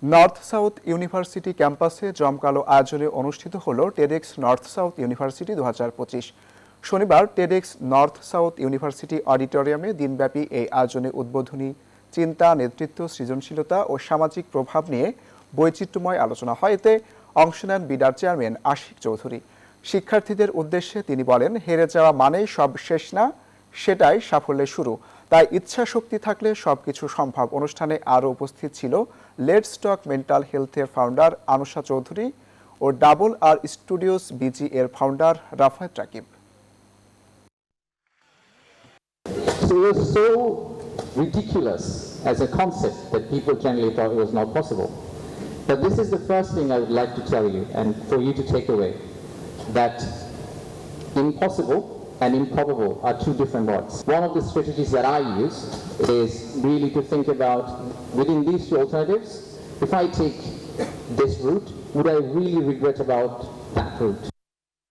North south university ক্যাম্পাসে জমকালো আয়োজনে অনুষ্ঠিত হল টেডেক্স নর্থ সাউথ ইউনিভার্সিটি 2025। শনিবার টেডেক্স নর্থ সাউথ ইউনিভার্সিটি অডিটোরিয়ামে দিনব্যাপী এই আয়োজনে উদ্বোধনী চিন্তা, নেতৃত্ব, সৃজনশীলতা ও সামাজিক প্রভাব নিয়ে বৈচিত্র্যময় আলোচনা হয়। এতে অংশ নেন বিডার চেয়ারম্যান আশিক চৌধুরী। শিক্ষার্থীদের উদ্দেশ্যে তিনি বলেন, হেরে যাওয়া মানেই সব শেষ না, সেটাই সাফল্যের শুরু। তাই ইচ্ছা শক্তি থাকলে সবকিছু সম্ভব। অনুষ্ঠানে আরও উপস্থিত ছিল লেটস টক মেন্টাল হেলথের ফাউন্ডার আনুশা চৌধুরী ও ডাবল আর স্টুডিওস বিজি এর founder Rafayet Rakib. So it was so ridiculous as a concept that people generally thought it was not possible. But this is the first thing I would like to tell you and for you to take away, that impossible and improbable are two different words. One of the strategies that I use is really to think about, within these two alternatives, if I take this route, would I really regret about that route?